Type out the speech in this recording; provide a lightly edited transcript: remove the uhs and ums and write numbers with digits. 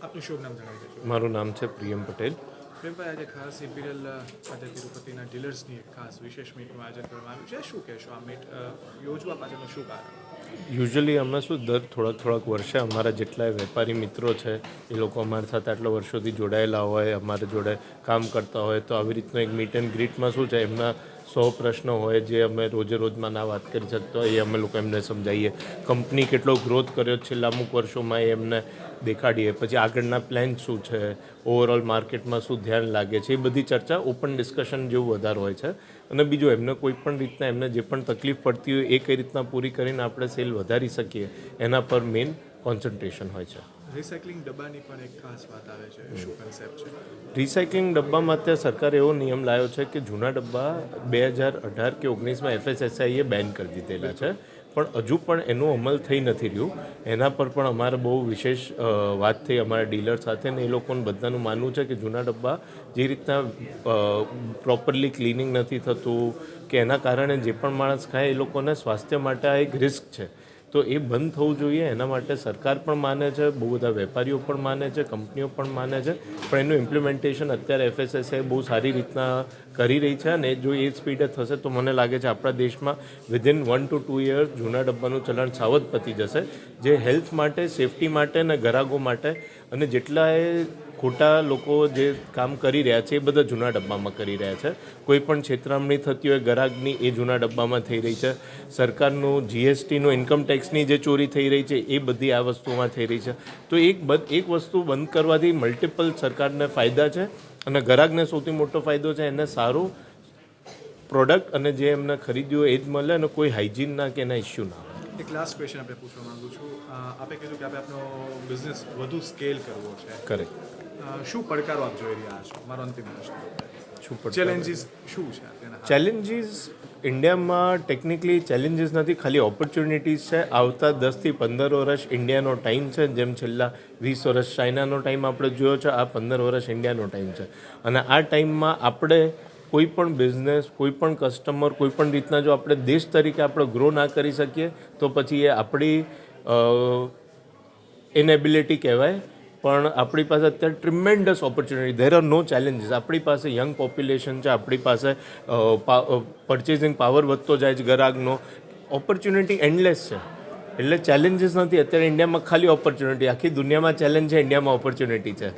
આપનું શુભ નામ જણાવી દેજો. મારું નામ છે પ્રિયમ પટેલ. પ્રેમભાઈ, આજે ખાસ ઇમ્પિરિયલ આજે તિરુપતિના ડીલર્સની એક ખાસ વિશેષ મીટનું આયોજન કરવામાં આવ્યું છે. શું કહેશો આ મીટ યોજવા પાછળનું શું કારણ? યુઝ્યુઅલી અમે શું દર થોડાક વર્ષે અમારા જેટલા વેપારી મિત્રો છે એ લોકો અમારી સાથે આટલા વર્ષોથી જોડાયેલા હોય, અમારી જોડે કામ કરતા હોય, તો આવી રીતનું એક મીટ એન્ડ ગ્રીટમાં શું છે, એમના 100 પ્રશ્નો હોય જે અમે રોજે રોજમાં ના વાત કરી શકતા હોય, એ અમે લોકો એમને સમજાવીએ. કંપની કેટલો ગ્રોથ કર્યો છેલ્લા અમુક વર્ષોમાં એ એમને દેખાડીએ. પછી આગળના પ્લાન શું છે, ઓવરઓલ માર્કેટમાં શું ધ્યાન લાગે છે, એ બધી ચર્ચા ઓપન ડિસ્કશન જેવું વધારે હોય છે. અને બીજું, એમને કોઈ પણ રીતના એમને જે પણ તકલીફ પડતી હોય એ કઈ રીતના પૂરી કરીને આપણે સેલ વધારી શકીએ એના પર મેઇન કોન્સન્ટ્રેશન હોય છે. રિસાયકલિંગ ડબ્બાની પણ એક ખાસ વાત આવે છે. શું કન્સેપ્ટ છે? રિસાયકલિંગ ડબ્બામાં અત્યારે સરકારે એવો નિયમ લાવ્યો છે કે જૂના ડબ્બા 2018 કે 19માં FSSAIએ બેન કરી દીધેલા છે, પણ હજુ પણ એનું અમલ થઈ નથી રહ્યું. એના પર પણ અમારે બહુ વિશેષ વાત થઈ અમારા ડીલર સાથે, ને એ લોકોને બધાનું માનવું છે કે જૂના ડબ્બા જે રીતના પ્રોપરલી ક્લિનિંગ નથી થતું કે એના કારણે જે પણ માણસ ખાય એ લોકોને સ્વાસ્થ્ય માટે આ એક રિસ્ક છે. તો એ બંધ થવું જોઈએ. એના માટે સરકાર પણ માને છે, બહુ બધા વેપારીઓ પણ માને છે, કંપનીઓ પણ માને છે, પણ એનું ઇમ્પ્લિમેન્ટેશન અત્યારે FSSAI બહુ સારી રીતના કરી રહી છે. અને જો એ સ્પીડે થશે તો મને લાગે છે આપણા દેશમાં વિધિન 1 to 2 years જૂના ડબ્બાનું ચલણ સાવધ પતી જશે, જે હેલ્થ માટે, સેફટી માટે અને ગ્રાહકો માટે, અને જેટલાએ ખોટા લોકો જે કામ કરી રહ્યા છે એ બધા જૂના ડબ્બામાં કરી રહ્યા છે. કોઈ પણ છેતરામણી થતી હોય ગ્રાહકની એ જૂના ડબ્બામાં થઈ રહી છે. સરકારનું GSTનું ઇન્કમ ટેક્સની જે ચોરી થઈ રહી છે એ બધી આ વસ્તુમાં થઈ રહી છે. તો એક વસ્તુ બંધ કરવાથી મલ્ટિપલ સરકારને ફાયદા છે, અને ગ્રાહકને સૌથી મોટો ફાયદો છે, એને સારું પ્રોડક્ટ અને જે એમને ખરીદ્યું હોય એ જ મળે, અને કોઈ હાઇજીનના કે એના ઇસ્યુ ના હોય. એક લાસ્ટ ક્વેશ્ચન આપણે પૂછવા માંગુ છું. આપે કીધું કે આપણે આપણો બિઝનેસ વધુ સ્કેલ કરવો છે. કરેક્ટ. શું પડકારો આપ જોઈ રહ્યા છો? મારો અંતિમ પ્રશ્ન. શું પડે ચેલેન્જીસ શું છે તેના? ચેલેન્જીસ ઇન્ડિયામાં ટેકનિકલી ચેલેન્જીસ નથી, ખાલી ઓપોર્ચ્યુનિટીઝ છે. આવતા 10 થી 15 વર્ષ ઇન્ડિયાનો ટાઈમ છે. જેમ છેલ્લા 20 વર્ષ ચાઇનાનો ટાઈમ આપણે જોયો છે, આ 15 વર્ષ ઇન્ડિયાનો ટાઈમ છે. અને આ ટાઈમમાં આપણે કોઈ પણ બિઝનેસ, કોઈ પણ કસ્ટમર, કોઈ પણ રીતના જો આપણે દેશ તરીકે આપણે ગ્રો ના કરી શકીએ તો પછી એ આપણી ઇનેબિલિટી કહેવાય. પણ આપણી પાસે અત્યારે tremendous opportunity, there are no challenges. આપણી પાસે યંગ પોપ્યુલેશન છે, આપણી પાસે પરચેઝિંગ પાવર વધતો જાય છે ગ્રાહકનો, ઓપોર્ચ્યુનિટી એન્ડલેસ છે. એટલે ચેલેન્જીસ નથી અત્યારે ઇન્ડિયામાં, ખાલી ઓપોર્ચ્યુનિટી. આખી દુનિયામાં ચેલેન્જ છે, ઇન્ડિયામાં ઓપોર્ચ્યુનિટી છે.